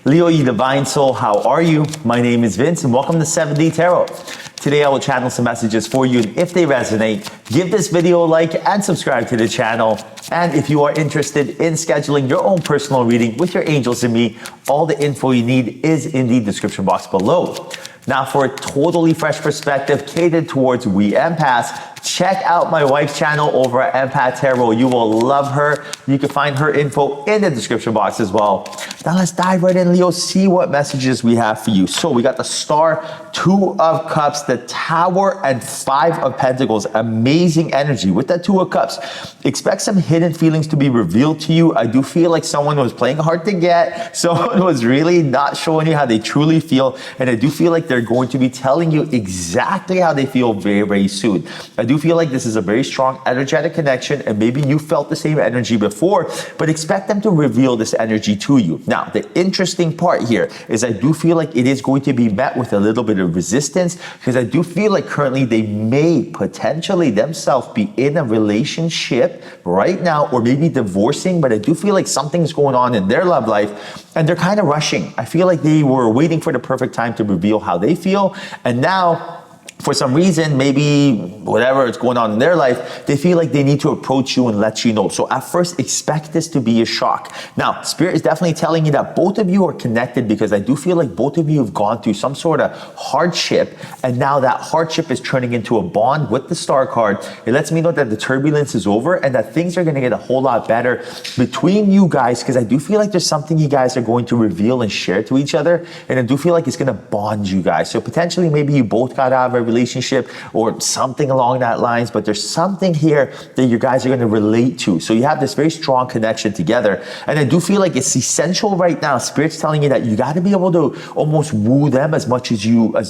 Leo, you divine soul, how are you? My name is Vince and welcome to 7D Tarot. Today I will channel some messages for you, and if they resonate, give this video a like and subscribe to the channel. And if you are interested in scheduling your own personal reading with your angels and me, all the info you need is in the description box below. Now, for a totally fresh perspective catered towards we empaths, check out my wife's channel over at Empath Tarot. You will love her. You can find her info in the description box as well. Now let's dive right in, Leo, see what messages we have for you. So we got the Star, Two of Cups, the Tower, and Five of Pentacles. Amazing energy with that Two of Cups. Expect some hidden feelings to be revealed to you. I do feel like someone was playing hard to get. Someone was really not showing you how they truly feel. And I do feel like they're going to be telling you exactly how they feel very, very soon. I do feel like this is a very strong energetic connection, and maybe you felt the same energy before, but expect them to reveal this energy to you. Now, the interesting part here is I do feel like it is going to be met with a little bit of resistance, because I do feel like currently they may potentially themselves be in a relationship right now, or maybe divorcing, but I do feel like something's going on in their love life and they're kind of rushing. I feel like they were waiting for the perfect time to reveal how they feel, and now for some reason, maybe whatever is going on in their life, they feel like they need to approach you and let you know. So at first, expect this to be a shock. Now, Spirit is definitely telling you that both of you are connected, because I do feel like both of you have gone through some sort of hardship, and now that hardship is turning into a bond with the Star card. It lets me know that the turbulence is over and that things are going to get a whole lot better between you guys, because I do feel like there's something you guys are going to reveal and share to each other, and I do feel like it's going to bond you guys. So potentially maybe you both got out of a relationship or something along that lines, but there's something here that you guys are going to relate to. So you have this very strong connection together, and I do feel like it's essential right now. Spirit's telling you that you got to be able to almost woo them as much as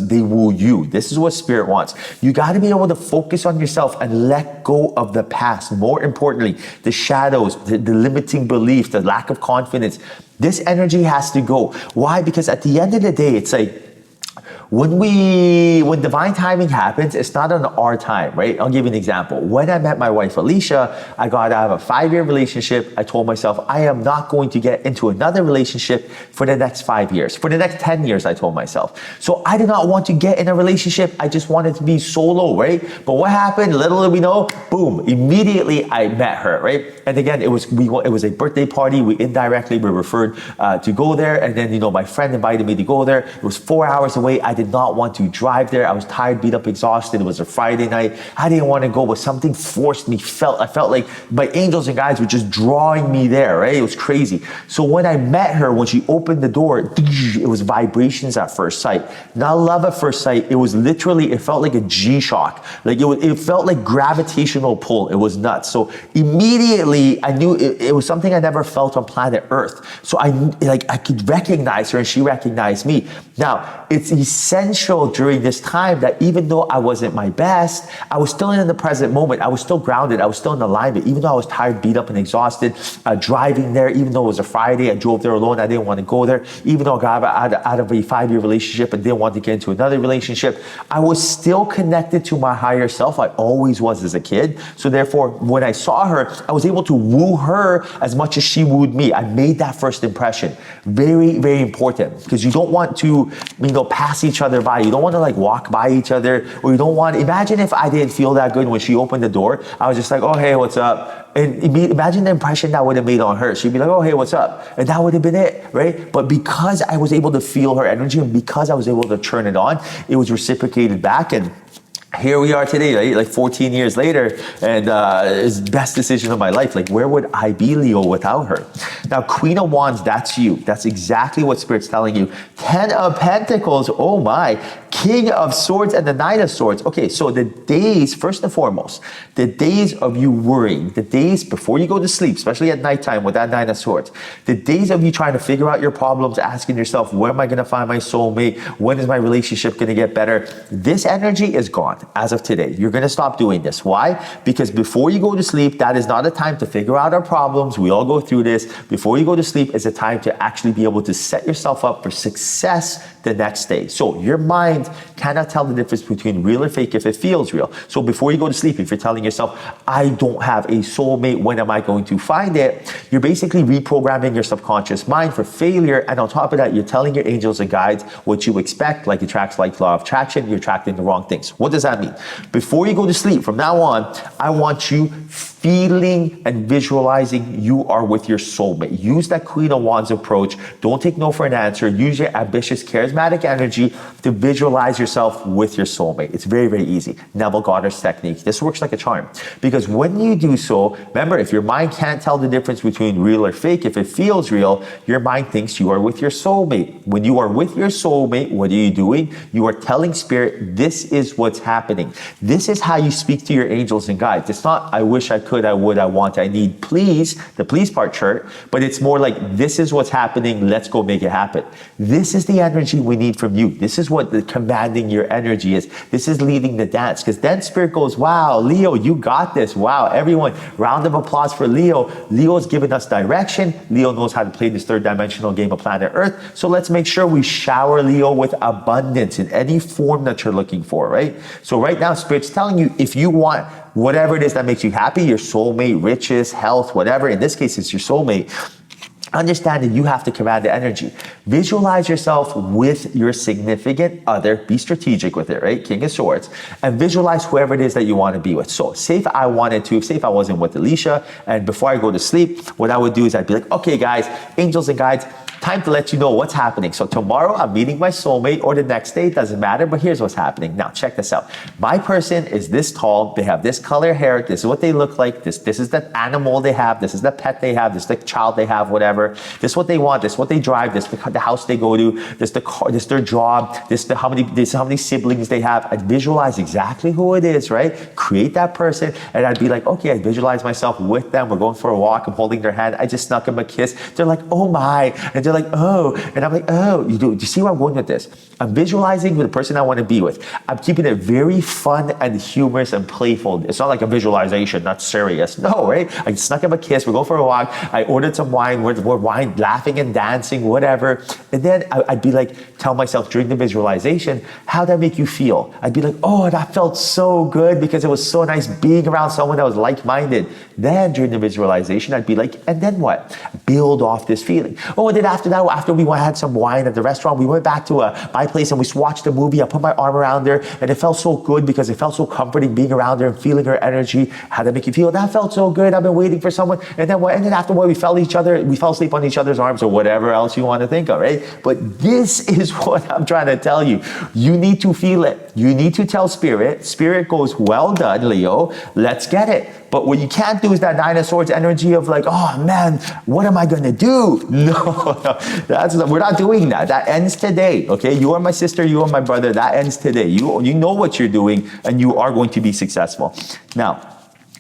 they woo you. This is what Spirit wants. You got to be able to focus on yourself and let go of the past. More importantly, the shadows, the limiting beliefs, the lack of confidence. This energy has to go. Why? Because at the end of the day, it's like, when divine timing happens, it's not on our time, right? I'll give you an example. When I met my wife, Alicia, I got out of a 5-year relationship. I told myself, I am not going to get into another relationship for the next 5 years. For the next 10 years, I told myself. So I did not want to get in a relationship. I just wanted to be solo, right? But what happened? Little did we know, boom, immediately I met her, right? And again, it was a birthday party. We indirectly were referred to go there. And then, my friend invited me to go there. It was 4 hours away. I did not want to drive there. I was tired, beat up, exhausted. It was a Friday night. I didn't want to go, but something forced me. I felt like my angels and guides were just drawing me there, right? It was crazy. So when I met her, when she opened the door, it was vibrations at first sight. Not love at first sight. It was literally, it felt like a G-shock. Like it felt like gravitational pull. It was nuts. So immediately I knew it was something I never felt on planet Earth. So I could recognize her and she recognized me. Now, it's essential during this time that even though I wasn't my best, I was still in the present moment. I was still grounded. I was still in alignment. Even though I was tired, beat up, and exhausted, driving there, even though it was a Friday, I drove there alone. I didn't want to go there. Even though I got out of a 5-year relationship and didn't want to get into another relationship, I was still connected to my higher self. I always was as a kid. So therefore, when I saw her, I was able to woo her as much as she wooed me. I made that first impression. Very, very important, because you don't want to, pass each other by. You don't want to walk by each other, or you don't want, imagine if I didn't feel that good when she opened the door. I was just like, oh, hey, what's up? And imagine the impression that would have made on her. She'd be like, oh, hey, what's up? And that would have been it, right? But because I was able to feel her energy and because I was able to turn it on, it was reciprocated back. And here we are today, right? Like 14 years later, and it's the best decision of my life. Like, where would I be, Leo, without her? Now, Queen of Wands, that's you. That's exactly what Spirit's telling you. 10 of Pentacles, oh my. King of Swords and the Knight of Swords. Okay, so the days, first and foremost, the days of you worrying, the days before you go to sleep, especially at nighttime with that Nine of Swords, the days of you trying to figure out your problems, asking yourself, where am I going to find my soulmate? When is my relationship going to get better? This energy is gone as of today. You're going to stop doing this. Why? Because before you go to sleep, that is not a time to figure out our problems. We all go through this. Before you go to sleep is a time to actually be able to set yourself up for success the next day. So your mind cannot tell the difference between real or fake if it feels real. So before you go to sleep, if you're telling yourself, I don't have a soulmate, when am I going to find it? You're basically reprogramming your subconscious mind for failure. And on top of that, you're telling your angels and guides what you expect, like attracts like law of attraction, you're attracting the wrong things. What does that mean? Before you go to sleep, from now on, I want you feeling and visualizing you are with your soulmate. Use that Queen of Wands approach. Don't take no for an answer. Use your ambitious, charismatic energy to visualize yourself with your soulmate. It's very, very easy. Neville Goddard's technique. This works like a charm. Because when you do so, remember, if your mind can't tell the difference between real or fake, if it feels real, your mind thinks you are with your soulmate. When you are with your soulmate, what are you doing? You are telling spirit, this is what's happening. This is how you speak to your angels and guides. It's not, I wish I could, I would, I want, I need, please, the please part chart, but it's more like, this is what's happening, let's go make it happen. This is the energy we need from you. This is what the commanding your energy is. This is leading the dance, because then spirit goes, wow, Leo, you got this. Wow, everyone, round of applause for Leo. Leo's giving us direction. Leo knows how to play this third dimensional game of planet Earth. So let's make sure we shower Leo with abundance in any form that you're looking for, right? So right now, spirit's telling you, if you want whatever it is that makes you happy, your soulmate, riches, health, whatever, in this case, it's your soulmate, understand that you have to command the energy. Visualize yourself with your significant other. Be strategic with it, right? King of Swords. And visualize whoever it is that you want to be with. So say if I wasn't with Alicia, and before I go to sleep, what I would do is I'd be like, okay, guys, angels and guides, time to let you know what's happening. So tomorrow I'm meeting my soulmate, or the next day, it doesn't matter, but here's what's happening. Now check this out. My person is this tall, they have this color hair, this is what they look like, this is the animal they have, this is the pet they have, this is the child they have, whatever. This is what they want, this is what they drive, this is the house they go to, this is the car, this is their job, this is how many siblings they have. I'd visualize exactly who it is, right? Create that person, and I'd be like, okay, I visualize myself with them, we're going for a walk, I'm holding their hand, I just snuck them a kiss. They're like, oh my, and they're like, oh, and I'm like, oh, do you see where I'm going with this? I'm visualizing with the person I want to be with. I'm keeping it very fun and humorous and playful. It's not like a visualization, not serious. No, right? I snuck him a kiss, we go for a walk, I ordered some wine, we're wine, laughing and dancing, whatever. And then I'd be like, tell myself during the visualization, how'd that make you feel? I'd be like, oh, that felt so good because it was so nice being around someone that was like-minded. Then during the visualization, I'd be like, and then what? Build off this feeling. Oh, and then after that, after we had some wine at the restaurant, we went back to my place and we watched a movie. I put my arm around her and it felt so good because it felt so comforting being around her and feeling her energy. How'd that make you feel? That felt so good. I've been waiting for someone. And then what? And then after what, we fell asleep on each other's arms or whatever else you want to think of, right? But this is what I'm trying to tell you. You need to feel it. You need to tell spirit. Spirit goes, well done, Leo. Let's get it. But what you can't do is that Nine of Swords energy of like, oh man, what am I going to do? No, we're not doing that. That ends today, okay? You are my sister, you are my brother. That ends today. You know what you're doing and you are going to be successful. Now,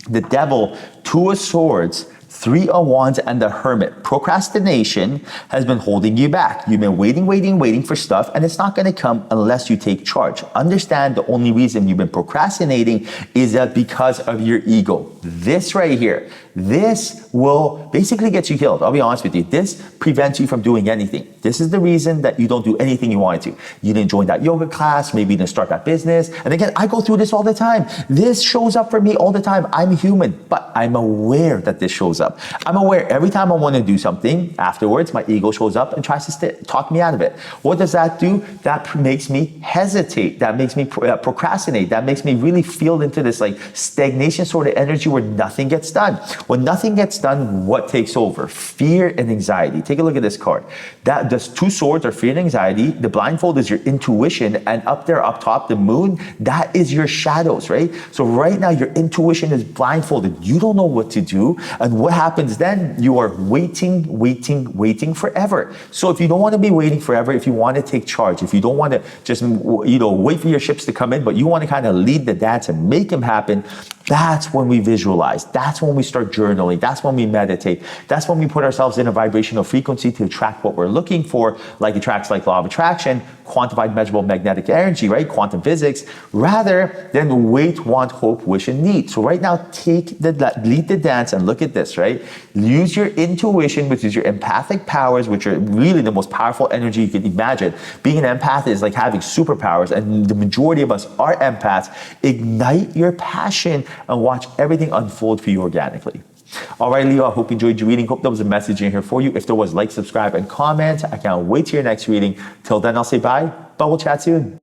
the devil, Two of Swords, Three of Wands, and the Hermit. Procrastination has been holding you back. You've been waiting for stuff, and it's not going to come unless you take charge. Understand the only reason you've been procrastinating is that because of your ego. This right here, this will basically get you healed. I'll be honest with you. This prevents you from doing anything. This is the reason that you don't do anything you wanted to. You didn't join that yoga class, maybe you didn't start that business. And again, I go through this all the time. This shows up for me all the time. I'm human, but I'm aware that this shows up. I'm aware every time I want to do something, afterwards, my ego shows up and tries to talk me out of it. What does that do? That makes me hesitate. That makes me procrastinate. That makes me really feel into this like stagnation sort of energy where nothing gets done. When nothing gets done, what takes over? Fear and anxiety. Take a look at this card. Those two swords are fear and anxiety. The blindfold is your intuition, and up there, up top, the moon, that is your shadows, right? So right now, your intuition is blindfolded. You don't know what to do. And what happens then? You are waiting forever. So if you don't want to be waiting forever, if you want to take charge, if you don't want to just, wait for your ships to come in, but you want to kind of lead the dance and make them happen, that's when we visualize. That's when we start journaling. That's when we meditate. That's when we put ourselves in a vibrational frequency to attract what we're looking for, like attracts like law of attraction, quantified measurable magnetic energy, right? Quantum physics, rather than wait, want, hope, wish, and need. So right now, lead the dance and look at this, right? Use your intuition, which is your empathic powers, which are really the most powerful energy you can imagine. Being an empath is like having superpowers, and the majority of us are empaths. Ignite your passion and watch everything unfold for you organically. All right, Leo, I hope you enjoyed your reading. Hope there was a message in here for you. If there was, like, subscribe, and comment. I can't wait to your next reading. Till then, I'll say bye, but we'll chat soon.